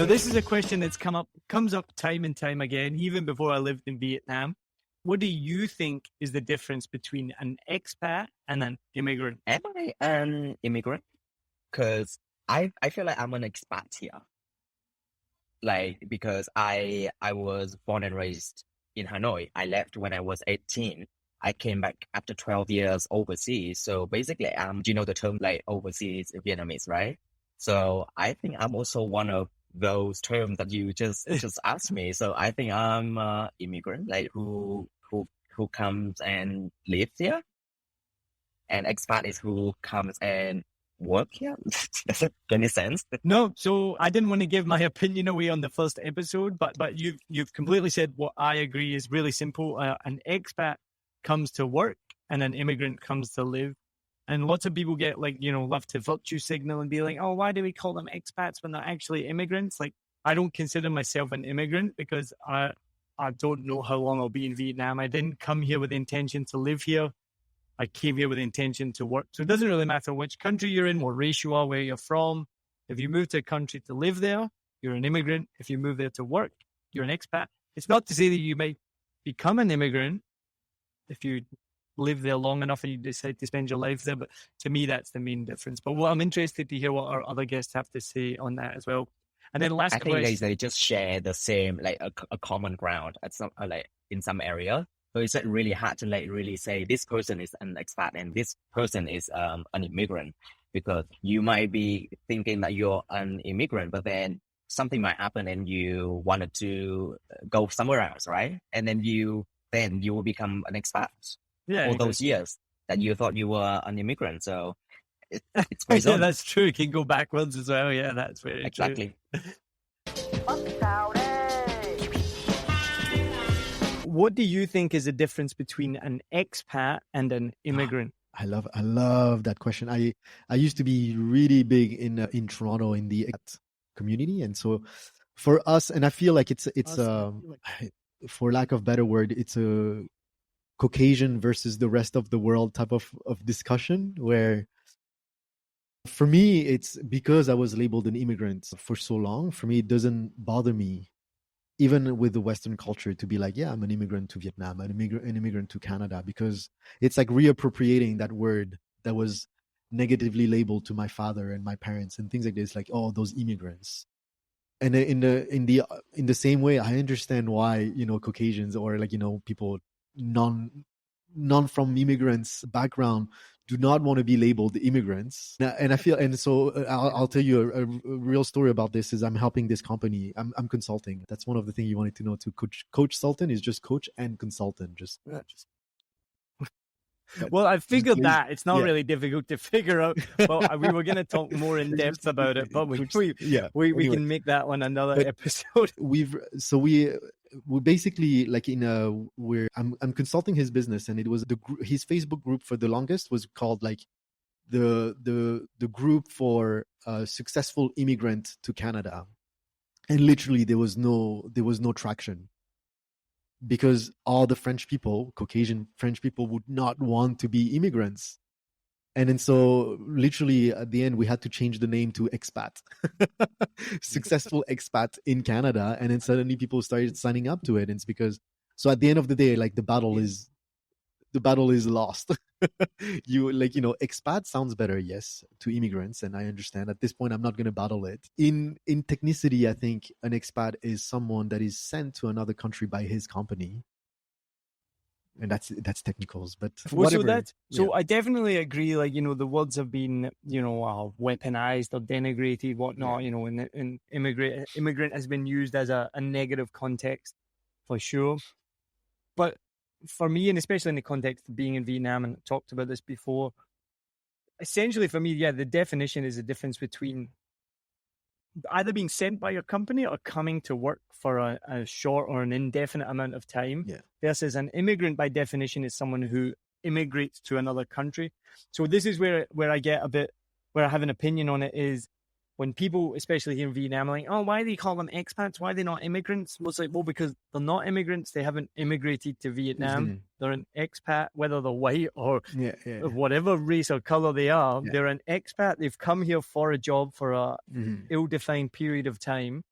Now, this is a question that's comes up time and time again, even before I lived in Vietnam. What do you think is the difference between an expat and an immigrant? Am I an immigrant? Because I feel like I'm an expat here. Like, because I was born and raised in Hanoi. I left when I was 18. I came back after 12 years overseas. So basically, do you know the term like overseas Vietnamese, right? So I think I'm also one of those terms that you just asked me. So I think I'm an immigrant, like who comes and lives here, and expat is who comes and work here. Does that make any sense? No, so I didn't want to give my opinion away on the first episode, but you've completely said what I agree is really simple. An expat comes to work and an immigrant comes to live. And lots of people get love to virtue signal and be like, oh, why do we call them expats when they're actually immigrants? Like, I don't consider myself an immigrant because I don't know how long I'll be in Vietnam. I didn't come here with the intention to live here. I came here with the intention to work. So it doesn't really matter which country you're in, what race you are, where you're from. If you move to a country to live there, you're an immigrant. If you move there to work, you're an expat. It's not to say that you may become an immigrant if you live there long enough and you decide to spend your life there. But to me, that's the main difference. But I'm interested to hear what our other guests have to say on that as well. And then last question. I think they just share the same, like a common ground at some, like in some area. So it's really hard to really say this person is an expat and this person is an immigrant, because you might be thinking that you're an immigrant, but then something might happen and you wanted to go somewhere else, right? And then you will become an expat. Yeah, all those years that you thought you were an immigrant. So it's crazy. Yeah, that's true. It can go backwards as well. Yeah, that's very exactly. True. What do you think is the difference between an expat and an immigrant? I love that question. I used to be really big in Toronto in the expat community, and so for us, and I feel like it's for lack of better word, it's a Caucasian versus the rest of the world type of discussion, where for me, it's because I was labeled an immigrant for so long. For me, it doesn't bother me, even with the Western culture, to be like, yeah, I'm an immigrant to Vietnam, an immigrant to Canada, because it's like reappropriating that word that was negatively labeled to my father and my parents and things like this, like, oh, those immigrants. And in the same way, I understand why, Caucasians or people non from immigrants background do not want to be labeled immigrants. And I feel, and so I'll tell you a real story about this. Is I'm helping this company. I'm consulting. That's one of the things you wanted to know. To coach Sultan is just coach and consultant. Well, I figured that it's not really difficult to figure out. Well, we were going to talk more in depth about it, but we can make that one another episode. We basically I'm consulting his business, and it was his Facebook group for the longest was called like the group for successful immigrant to Canada, and literally there was no traction, because all the Caucasian French people would not want to be immigrants. And then so literally at the end, we had to change the name to Expat, successful expat in Canada. And then suddenly people started signing up to it. And it's because, so at the end of the day, like the battle is lost. Expat sounds better, yes, to immigrants. And I understand at this point, I'm not going to battle it. In technicity, I think an expat is someone that is sent to another country by his company. And that's technicals, but whatever. So I definitely agree. Like, the words have been, weaponized or denigrated, whatnot, and immigrant has been used as a negative context for sure. But for me, and especially in the context of being in Vietnam, and I talked about this before, essentially for me, the definition is the difference between either being sent by your company or coming to work for a short or an indefinite amount of time, versus an immigrant by definition is someone who immigrates to another country. So this is where I get a bit, where I have an opinion on it, is when people, especially here in Vietnam, are like, oh, why do they call them expats? Why are they not immigrants? Well, it's like, well, because they're not immigrants. They haven't immigrated to Vietnam. Mm-hmm. They're an expat, whether they're white or whatever race or color they are. Yeah. They're an expat. They've come here for a job for a ill-defined period of time.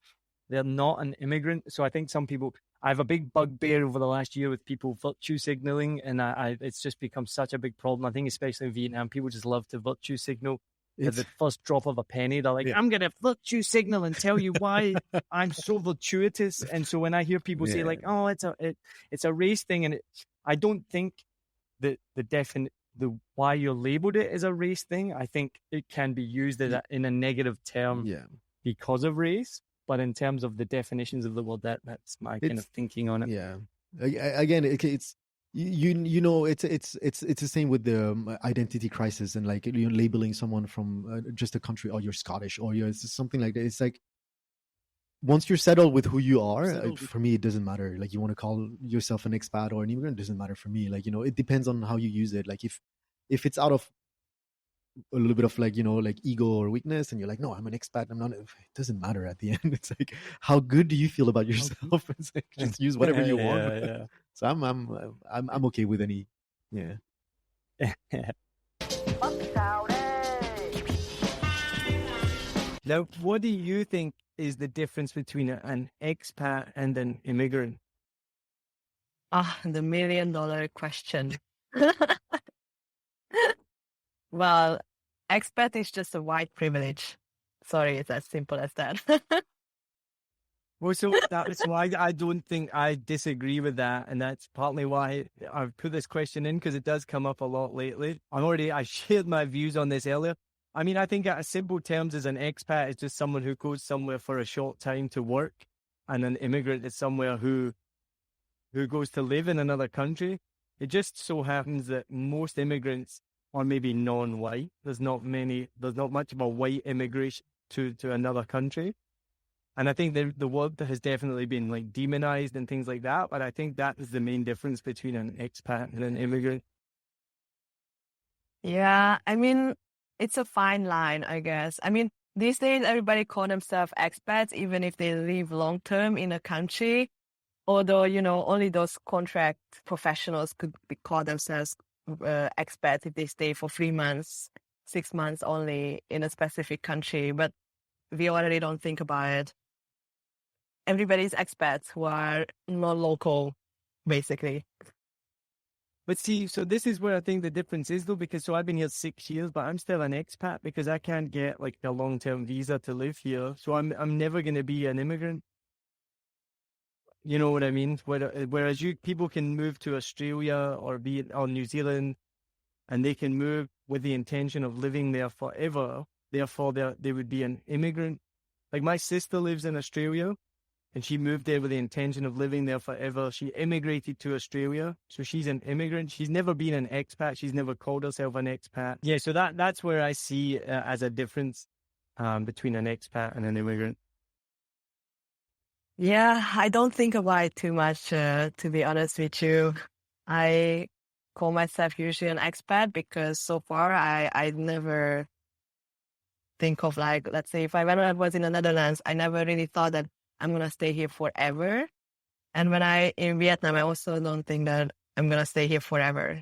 they're not an immigrant. So I think some people, I have a big bugbear over the last year with people virtue signaling, and it's just become such a big problem. I think especially in Vietnam, people just love to virtue signal. At the first drop of a penny, they're like, I'm going to virtue signal and tell you why I'm so virtuitous. And so when I hear people say like, oh, it's a race thing, and I don't think that the why you're labeled it as a race thing, I think it can be used as in a negative term because of race. But in terms of the definitions of the word, that's my kind of thinking on it. Yeah. Again, it's you know it's the same with the identity crisis and like you're labeling someone from just a country, or you're Scottish, or you're something like that. It's like once you're settled with who you are, for me it doesn't matter. Like you want to call yourself an expat or an immigrant, it doesn't matter for me. Like, you know, it depends on how you use it. Like if it's out of a little bit of like, you know, like ego or weakness, and you're like, no, I'm an expat, I'm not, it doesn't matter at the end. It's like, how good do you feel about yourself? It's like, just use whatever you want. So I'm okay with any. Now, what do you think is the difference between an expat and an immigrant? The $1 million question. Well, expat is just a white privilege. Sorry, it's as simple as that. Well, so that's why I don't think I disagree with that. And that's partly why I've put this question in, because it does come up a lot lately. I shared my views on this earlier. I mean, I think at simple terms, as an expat is just someone who goes somewhere for a short time to work. And an immigrant is somewhere who goes to live in another country. It just so happens that most immigrants are maybe non-white. There's not much of a white immigration to another country. And I think the word has definitely been like demonized and things like that. But I think that is the main difference between an expat and an immigrant. Yeah, I mean, it's a fine line, I guess. I mean, these days, everybody call themselves expats, even if they live long-term in a country. Although, you know, only those contract professionals could call themselves expats if they stay for 3 months, 6 months only in a specific country. But we already don't think about it. Everybody's expats who are not local, basically. But see, so this is where I think the difference is, though, because so I've been here 6 years, but I'm still an expat because I can't get like a long-term visa to live here. So I'm never going to be an immigrant. You know what I mean? Whereas people can move to Australia or New Zealand, and they can move with the intention of living there forever. Therefore, they would be an immigrant. Like my sister lives in Australia, and she moved there with the intention of living there forever. She immigrated to Australia, so she's an immigrant. She's never been an expat. She's never called herself an expat. Yeah, so that's where I see as a difference between an expat and an immigrant. Yeah, I don't think about it too much, to be honest with you. I call myself usually an expat because so far I never think of like, let's say when I was in the Netherlands, I never really thought that I'm going to stay here forever. And when in Vietnam, I also don't think that I'm going to stay here forever.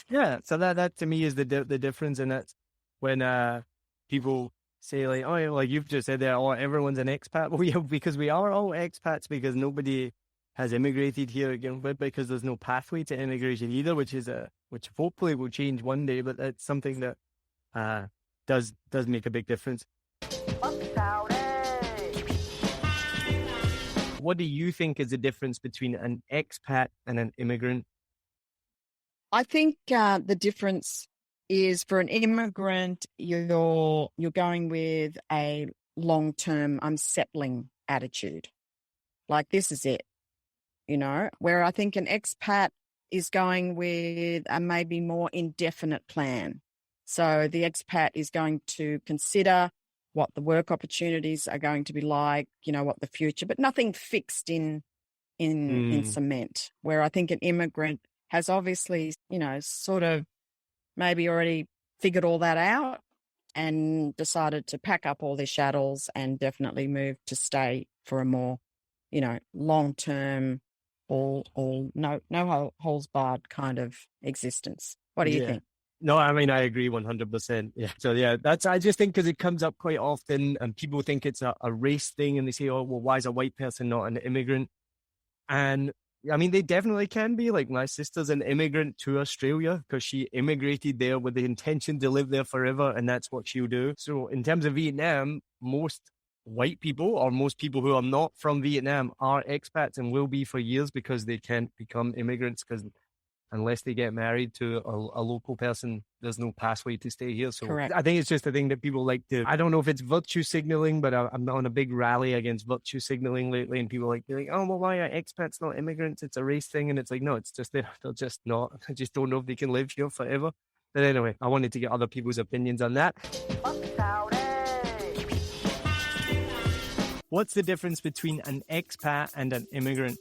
Yeah, so that to me is the difference, and that's when people say like, oh, like you've just said there, oh, everyone's an expat. Well, yeah, because we are all expats because nobody has immigrated here again, but because there's no pathway to immigration either, which hopefully will change one day. But that's something that does make a big difference. What do you think is the difference between an expat and an immigrant? I think the difference is for an immigrant, you're going with a long-term, I'm settling attitude. Like, this is it, you know, where I think an expat is going with a maybe more indefinite plan. So the expat is going to consider what the work opportunities are going to be like, you know, what the future, but nothing fixed in cement, where I think an immigrant has obviously, you know, sort of maybe already figured all that out and decided to pack up all their chattels and definitely move to stay for a more, you know, long-term, all no holes barred kind of existence. What do you think? No, I mean, I agree 100%. Yeah. So, yeah, I just think because it comes up quite often and people think it's a race thing and they say, oh, well, why is a white person not an immigrant? And I mean, they definitely can be. Like, my sister's an immigrant to Australia because she immigrated there with the intention to live there forever. And that's what she'll do. So, in terms of Vietnam, most white people or most people who are not from Vietnam are expats and will be for years because they can't become immigrants because unless they get married to a local person, there's no pathway to stay here. So Correct. I think it's just a thing that people like to, I don't know if it's virtue signaling, but I'm on a big rally against virtue signaling lately. And people like, they're like, oh, well, why are expats not immigrants? It's a race thing. And it's like, no, it's just, they're just not. I just don't know if they can live here forever. But anyway, I wanted to get other people's opinions on that. What's the difference between an expat and an immigrant?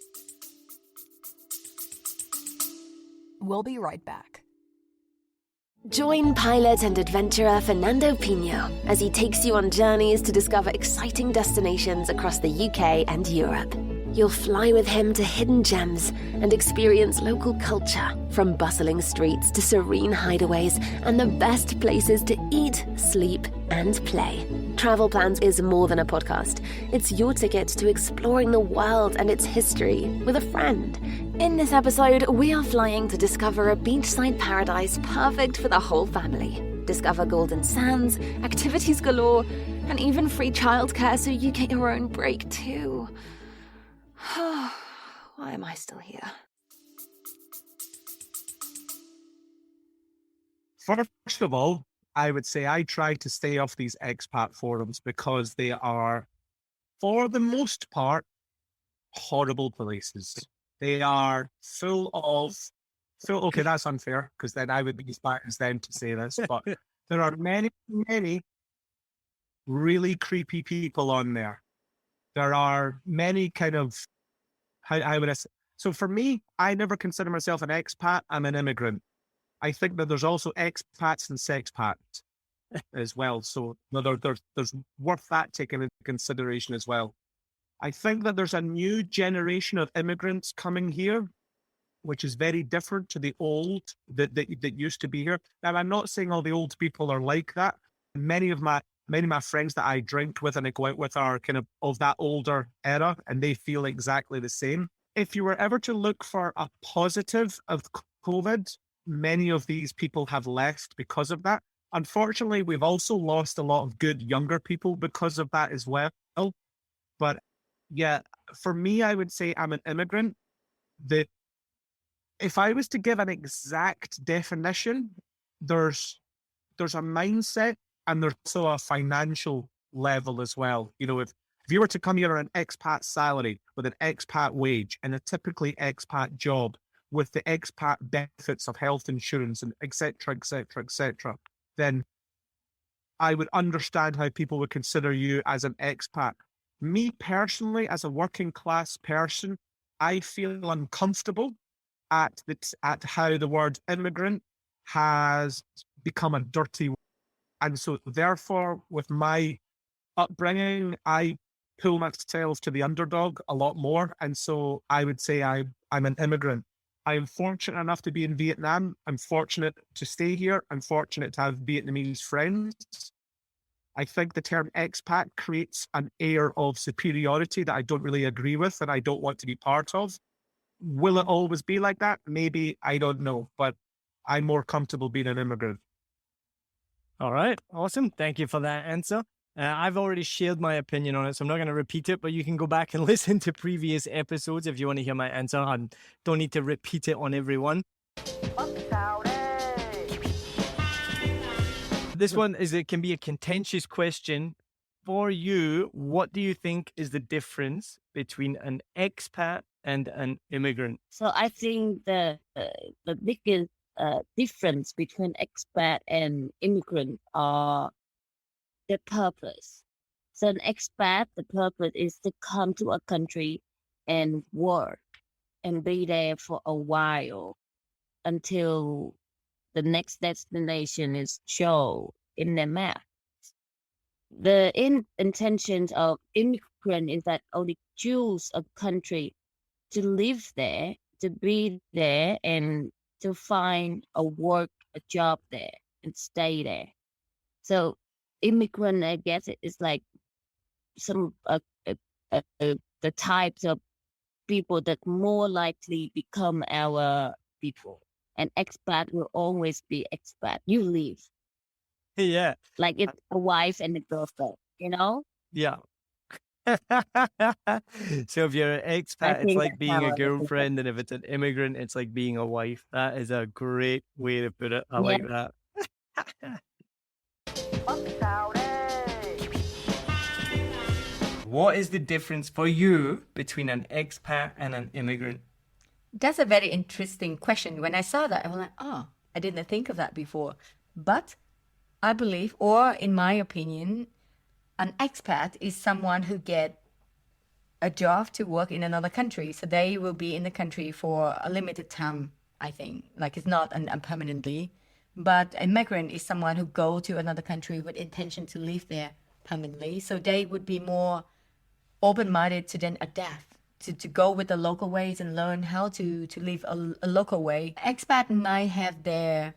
We'll be right back. Join pilot and adventurer Fernando Pino as he takes you on journeys to discover exciting destinations across the UK and Europe. You'll fly with him to hidden gems and experience local culture, from bustling streets to serene hideaways and the best places to eat, sleep, and play. Travel Plans is more than a podcast. It's your ticket to exploring the world and its history with a friend. In this episode, we are flying to discover a beachside paradise perfect for the whole family. Discover golden sands, activities galore, and even free childcare so you get your own break too. Why am I still here? First of all, I would say I try to stay off these expat forums because they are, for the most part, horrible places. They are okay, that's unfair because then I would be as bad as them to say this, but there are many, many really creepy people on there. There are many kind of, how would I say? So for me, I never consider myself an expat. I'm an immigrant. I think that there's also expats and sexpats as well. So there's worth that taking into consideration as well. I think that there's a new generation of immigrants coming here, which is very different to the old that used to be here. Now, I'm not saying all the old people are like that. Many of my friends that I drink with and I go out with are kind of that older era, and they feel exactly the same. If you were ever to look for a positive of COVID, many of these people have left because of that. Unfortunately, we've also lost a lot of good younger people because of that as well. But yeah, for me, I would say I'm an immigrant. If I was to give an exact definition, there's a mindset and there's also a financial level as well. You know, if you were to come here on an expat salary with an expat wage and a typically expat job with the expat benefits of health insurance and et cetera, then I would understand how people would consider you as an expat. Me personally, as a working class person, I feel uncomfortable at how the word immigrant has become a dirty word. And so therefore, with my upbringing, I pull myself to the underdog a lot more. And so I would say I'm an immigrant. I am fortunate enough to be in Vietnam. I'm fortunate to stay here. I'm fortunate to have Vietnamese friends. I think the term expat creates an air of superiority that I don't really agree with and I don't want to be part of. Will it always be like that? Maybe, I don't know, but I'm more comfortable being an immigrant. All right. Awesome. Thank you for that answer. I've already shared my opinion on it, so I'm not going to repeat it, but you can go back and listen to previous episodes if you want to hear my answer. I don't need to repeat it on everyone. This one can be a contentious question. For you, what do you think is the difference between an expat and an immigrant? So I think the biggest difference between expat and immigrant are the purpose. So an expat, the purpose is to come to a country and work and be there for a while until the next destination is shown in their map. The intentions of immigrant is that only choose a country to live there, to be there, and to find a work, a job there and stay there. So immigrant, I guess, it is like some the types of people that more likely become our people. And expat will always be expat. You leave. Yeah. Like it's a wife and a girlfriend, you know? Yeah. So if you're an I expat, it's think like that's being how a I look at it. girlfriend, and if it's an immigrant, it's like being a wife. That is a great way to put it. I Yeah. like that. What is the difference for you between an expat and an immigrant? That's a very interesting question. When I saw that, I was like, oh, I didn't think of that before. But I believe, or in my opinion, an expat is someone who get a job to work in another country. So they will be in the country for a limited time, I think. Like it's not permanently. But an immigrant is someone who go to another country with intention to live there permanently. So they would be more open-minded to then adapt, to go with the local ways and learn how to live a local way. Expat might have their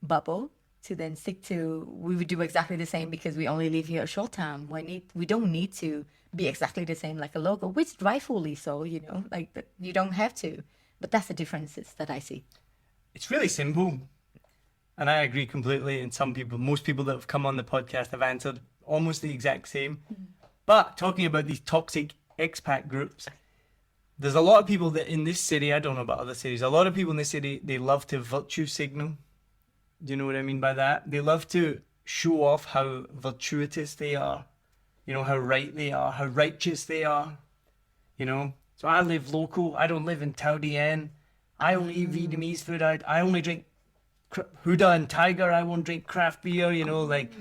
bubble to then stick to. We would do exactly the same because we only live here a short time. We don't need to be exactly the same like a local, which rightfully so, you know, like you don't have to. But that's the differences that I see. It's really simple. And I agree completely. And most people that have come on the podcast have answered almost the exact same. But talking about these toxic expat groups, there's a lot of people that in this city, I don't know about other cities, a lot of people in this city, they love to virtue signal. Do you know what I mean by that? They love to show off how virtuitous they are, you know, how right they are, how righteous they are, you know. So I live local. I don't live in Tue-Si. I only eat Vietnamese food. I only drink Huda and Tiger. I won't drink craft beer, you know, like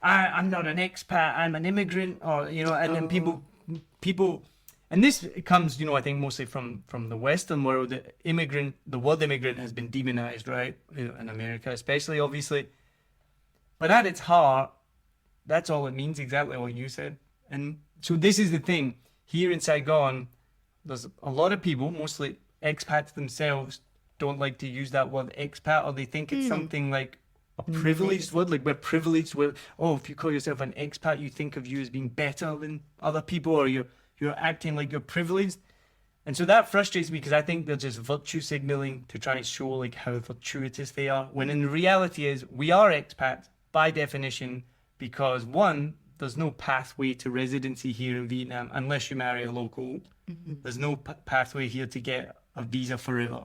I'm not an expat, I'm an immigrant, or, you know, and then people, and this comes, you know, I think mostly from the Western world. The word immigrant has been demonized, right, in America especially, obviously. But at its heart, that's all it means, exactly what you said. And so this is the thing. Here in Saigon, there's a lot of people, mostly expats themselves, don't like to use that word expat, or they think it's something like a privileged word, like we're privileged with, oh, if you call yourself an expat, you think of you as being better than other people, or you're acting like you're privileged. And so that frustrates me because I think they're just virtue signaling to try and show like how virtuitous they are, when in reality is we are expats by definition because, one, there's no pathway to residency here in Vietnam unless you marry a local. There's no pathway here to get a visa forever.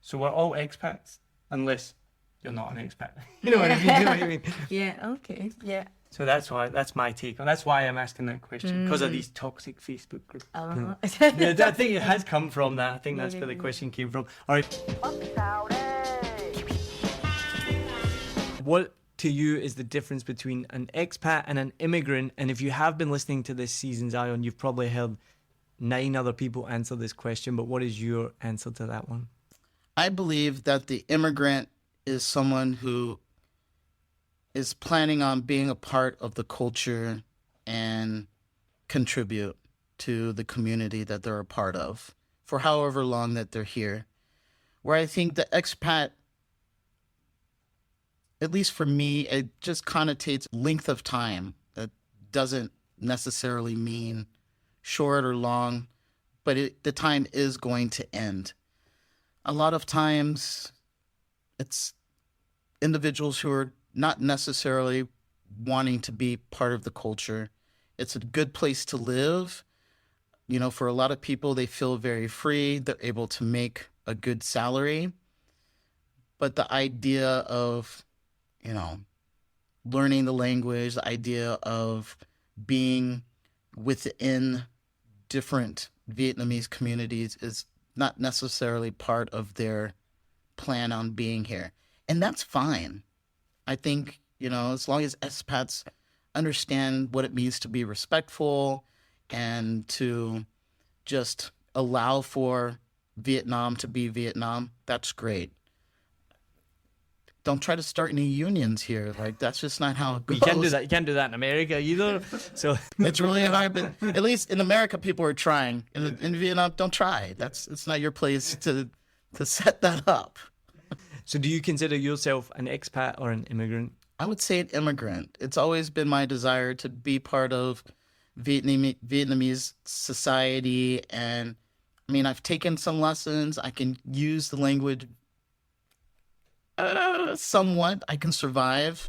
So we're all expats unless you're not an expat. You know what I mean? You know what I mean? Yeah, okay. Yeah. So that's my take on. That's why I'm asking that question, because of these toxic Facebook groups. Uh-huh. Yeah, I think it has come from that. I think that's where the question came from. All right. What to you is the difference between an expat and an immigrant? And if you have been listening to this season, Zion, you've probably heard 9 other people answer this question. But what is your answer to that one? I believe that the immigrant is someone who is planning on being a part of the culture and contribute to the community that they're a part of for however long that they're here. Where I think the expat, at least for me, it just connotates length of time. That doesn't necessarily mean short or long, but the time is going to end. A lot of times it's individuals who are not necessarily wanting to be part of the culture. It's a good place to live. You know, for a lot of people, they feel very free. They're able to make a good salary. But the idea of, you know, learning the language, the idea of being within different Vietnamese communities is not necessarily part of their plan on being here. And that's fine. I think, you know, as long as expats understand what it means to be respectful and to just allow for Vietnam to be Vietnam, that's great. Don't try to start any unions here. Like, that's just not how it goes. You can't do that. You can't do that in America either. So it's really hard. But at least in America, people are trying. In Vietnam, don't try. It's not your place to set that up. So do you consider yourself an expat or an immigrant? I would say an immigrant. It's always been my desire to be part of Vietnamese society. And I mean, I've taken some lessons. I can use the language somewhat. I can survive,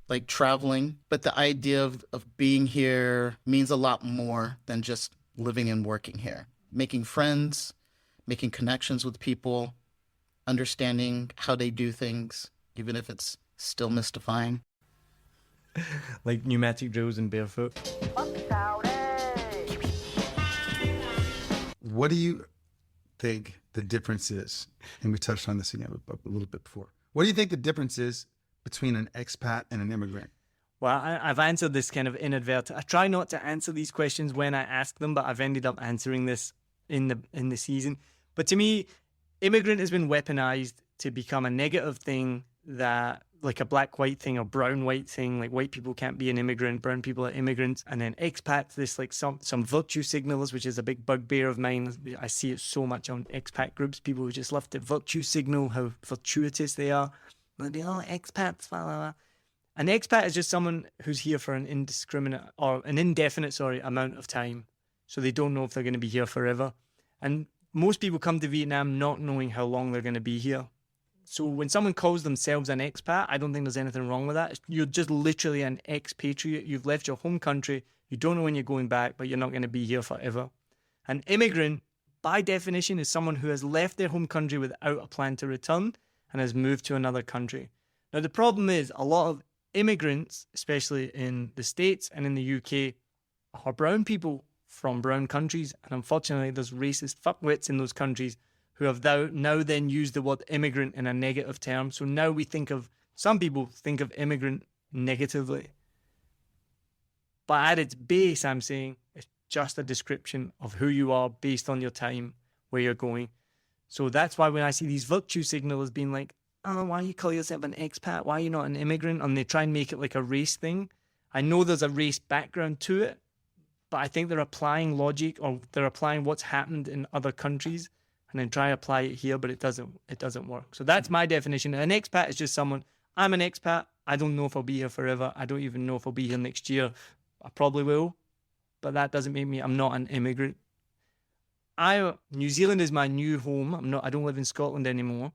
like traveling. But the idea of being here means a lot more than just living and working here. Making friends, making connections with people, understanding how they do things, even if it's still mystifying. Like pneumatic drills and barefoot. What do you think the difference is? And we touched on this again a little bit before. What do you think the difference is between an expat and an immigrant? Well, I've answered this kind of inadvertent. I try not to answer these questions when I ask them, but I've ended up answering this in the season. But to me, immigrant has been weaponized to become a negative thing, that like a black-white thing or brown-white thing, like white people can't be an immigrant, brown people are immigrants. And then expats, this like some virtue signalers, which is a big bugbear of mine. I see it so much on expat groups, people who just love to virtue signal how fortuitous they are. They'll be, oh, expats, blah, blah, blah. An expat is just someone who's here for an indefinite amount of time. So they don't know if they're going to be here forever. And most people come to Vietnam not knowing how long they're going to be here. So when someone calls themselves an expat, I don't think there's anything wrong with that. You're just literally an expatriate. You've left your home country. You don't know when you're going back, but you're not going to be here forever. An immigrant, by definition, is someone who has left their home country without a plan to return and has moved to another country. Now, the problem is a lot of immigrants, especially in the States and in the UK, are brown people from brown countries. And unfortunately, there's racist fuckwits in those countries who have now then used the word immigrant in a negative term. So now some people think of immigrant negatively. But at its base, I'm saying it's just a description of who you are based on your time, where you're going. So that's why when I see these virtue signalers being like, oh, why you call yourself an expat? Why are you not an immigrant? And they try and make it like a race thing. I know there's a race background to it, but I think they're applying logic, or they're applying what's happened in other countries and then try to apply it here, but it doesn't work. So that's my definition. An expat is just someone, I'm an expat. I don't know if I'll be here forever. I don't even know if I'll be here next year. I probably will, but that doesn't make me, I'm not an immigrant. New Zealand is my new home. I don't live in Scotland anymore.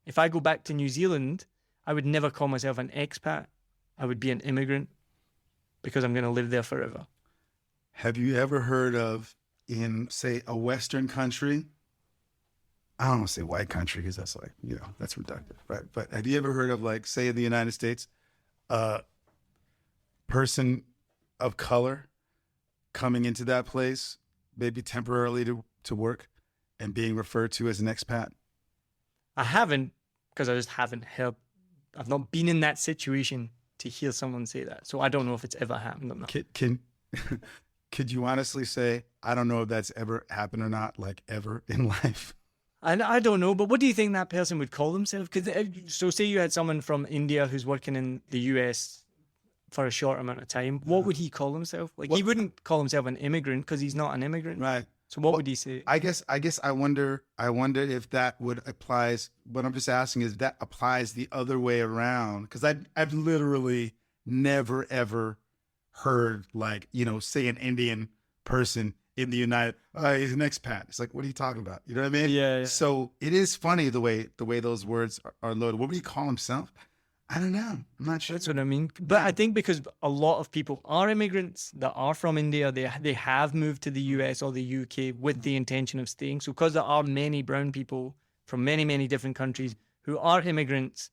If I go back to New Zealand, I would never call myself an expat. I would be an immigrant because I'm going to live there forever. Have you ever heard of, in, say, a Western country, I don't want to say white country because that's like, that's reductive, right? But have you ever heard of, like, say in the United States, a person of color coming into that place, maybe temporarily to work, and being referred to as an expat? I haven't, because I just haven't heard. I've not been in that situation to hear someone say that. So I don't know if it's ever happened or not. Could you honestly say, I don't know if that's ever happened or not, like ever in life? I don't know, but what do you think that person would call themselves? So say you had someone from India who's working in the US for a short amount of time. What would he call himself? Like, he wouldn't call himself an immigrant because he's not an immigrant. Right. So what would he say? I guess I wonder if that would applies. What I'm just asking is if that applies the other way around, because I've literally never ever heard, like, say an Indian person in the he's an expat. It's like, what are you talking about? You know what I mean? Yeah. So it is funny the way those words are loaded. What would he call himself? I don't know. I'm not sure. That's what I mean. But I think because a lot of people are immigrants that are from India, they have moved to the US or the UK with the intention of staying. So because there are many brown people from many, many different countries who are immigrants,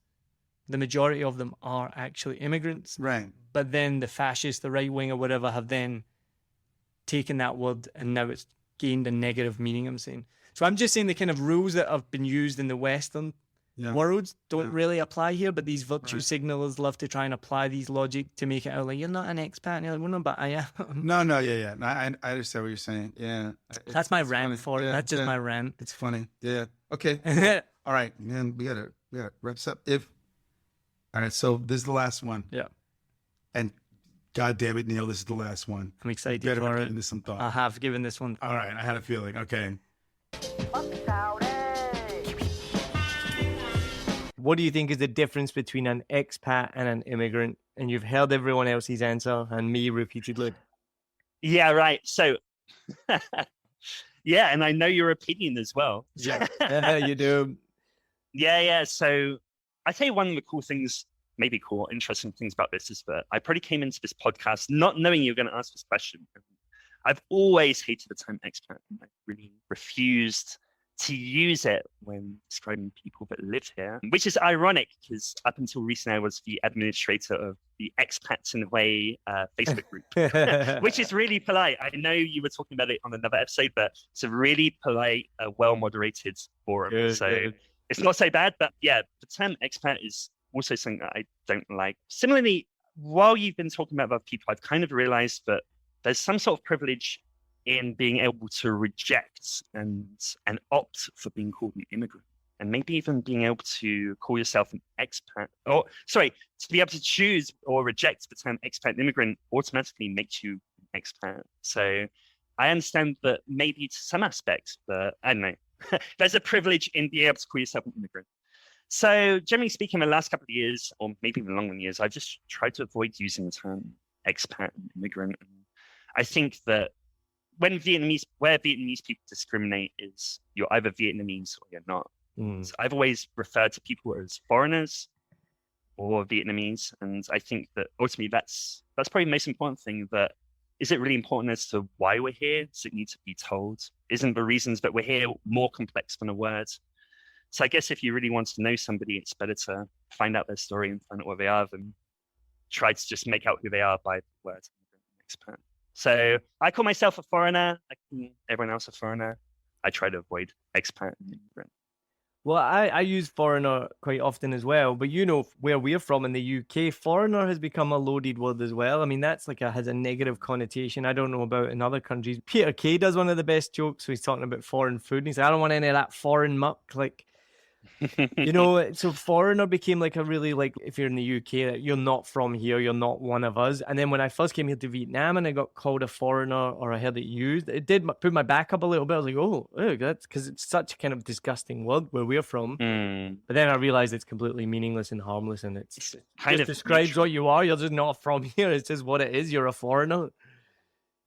the majority of them are actually immigrants. Right. But then the fascists, the right wing or whatever, have then taken that word and now it's gained a negative meaning, I'm saying. So I'm just saying the kind of rules that have been used in the Western worlds don't really apply here, but these virtue signalers love to try and apply these logic to make it out like, you're not an expat. And you're like, well, no, but I am. No, yeah. I understand what you're saying. Yeah. That's my rant for it. That's just my rant. It's funny. Yeah. Okay. All right, man, we gotta wrap this up. All right, so this is the last one. Yeah. And God damn it, Neil, this is the last one. I'm excited You better for it. give this some thought. I have given this one. All right, I had a feeling. Okay. what do you think is the difference between an expat and an immigrant? And you've heard everyone else's answer and me repeatedly. Yeah, right. So, yeah, and I know your opinion as well. Yeah, you do. Yeah. So I tell you one of the cool things, maybe cool, interesting things about this is that I probably came into this podcast not knowing you were going to ask this question. I've always hated the term expat. I really refused to use it when describing people that live here, which is ironic because up until recently I was the administrator of the Expats in the Way Facebook group, which is really polite. I know you were talking about it on another episode, but it's a really polite, well-moderated forum. Good. It's not so bad, but yeah, the term expat is also something that I don't like. Similarly, while you've been talking about other people, I've kind of realized that there's some sort of privilege in being able to reject and opt for being called an immigrant, and maybe even being able to call yourself an expat, or sorry, to be able to choose or reject the term expat and immigrant automatically makes you an expat. So I understand that maybe to some aspects, but I don't know, there's a privilege in being able to call yourself an immigrant. So generally speaking, the last couple of years, or maybe even longer than years, I've just tried to avoid using the term expat and immigrant. And I think that where Vietnamese people discriminate is you're either Vietnamese or you're not. So I've always referred to people as foreigners or Vietnamese, and I think that ultimately that's probably the most important thing. That is it really important as to why we're here? Does it need to be told? Isn't the reasons that we're here more complex than a word? So I guess if you really want to know somebody, it's better to find out their story and find out where they are than try to just make out who they are by the word expat. So I call myself a foreigner. I call everyone else a foreigner. I try to avoid expat and immigrant. Well, I use foreigner quite often as well, but you know where we're from in the UK, foreigner has become a loaded word as well. I mean, that's has a negative connotation. I don't know about in other countries. Peter Kay does one of the best jokes. So he's talking about foreign food. And he said, I don't want any of that foreign muck. You know, so foreigner became a really if you're in the UK, you're not from here, you're not one of us. And then when I first came here to Vietnam and I got called a foreigner or I heard it used, it did put my back up a little bit. I was like, oh, that's because it's such a kind of disgusting word where we're from. But then I realized it's completely meaningless and harmless, and it just describes what you are. You're just not from here. It's just what it is. You're a foreigner.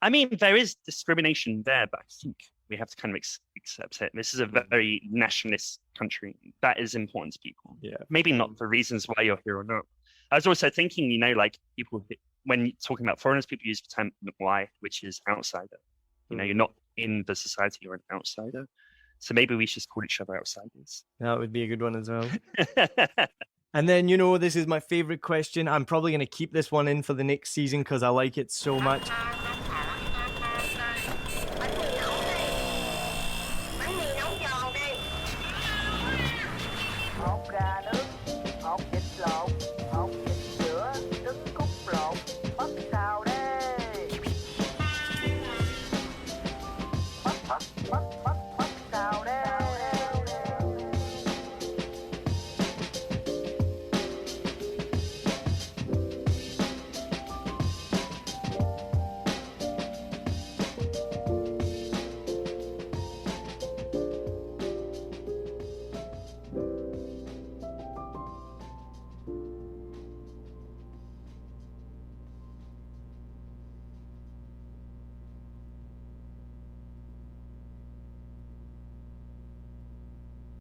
I mean, there is discrimination there, but I think we have to kind of accept it. This is a very nationalist country. That is important to people. Yeah. Maybe not for reasons why you're here or not. I was also thinking, people, when talking about foreigners, people use the term "Mackay," which is outsider. You're not in the society, you're an outsider. So maybe we should just call each other outsiders. That would be a good one as well. And then, this is my favorite question. I'm probably going to keep this one in for the next season because I like it so much.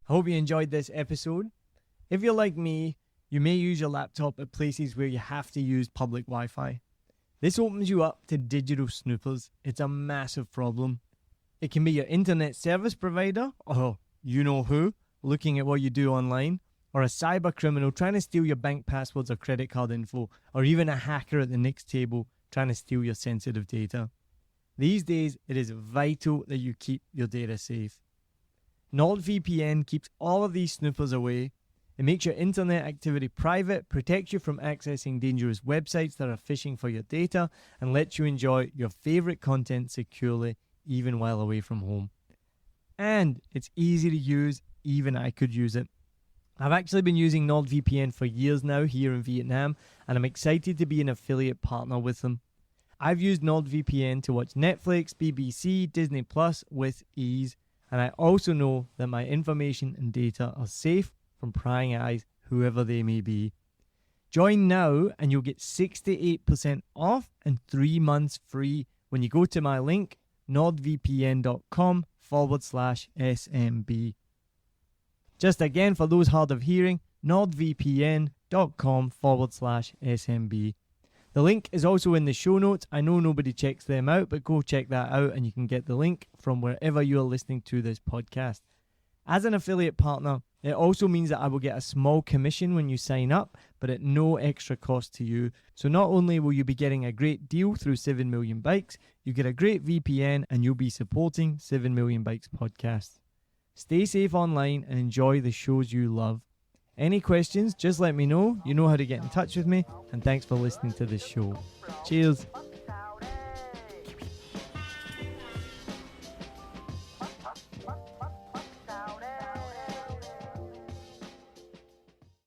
I hope you enjoyed this episode. If you're like me, you may use your laptop at places where you have to use public Wi-Fi. This opens you up to digital snoopers. It's a massive problem. It can be your internet service provider, or you know who, looking at what you do online, or a cyber criminal trying to steal your bank passwords or credit card info, or even a hacker at the next table trying to steal your sensitive data. These days, it is vital that you keep your data safe. NordVPN keeps all of these snoopers away. It makes your internet activity private, protects you from accessing dangerous websites that are phishing for your data, and lets you enjoy your favorite content securely, even while away from home. And it's easy to use, even I could use it. I've actually been using NordVPN for years now here in Vietnam, and I'm excited to be an affiliate partner with them. I've used NordVPN to watch Netflix, BBC, Disney Plus with ease. And I also know that my information and data are safe from prying eyes whoever they may be. Join now and you'll get 68% off and 3 months free when you go to my link, nordvpn.com/SMB. Just again, for those hard of hearing, nordvpn.com/SMB. The link is also in the show notes. I know nobody checks them out, but go check that out and you can get the link from wherever you are listening to this podcast. As an affiliate partner, it also means that I will get a small commission when you sign up, but at no extra cost to you. So not only will you be getting a great deal through 7 Million Bikes, you get a great VPN and you'll be supporting 7 Million Bikes podcast. Stay safe online and enjoy the shows you love. Any questions, just let me know. You know how to get in touch with me. And thanks for listening to this show. Cheers.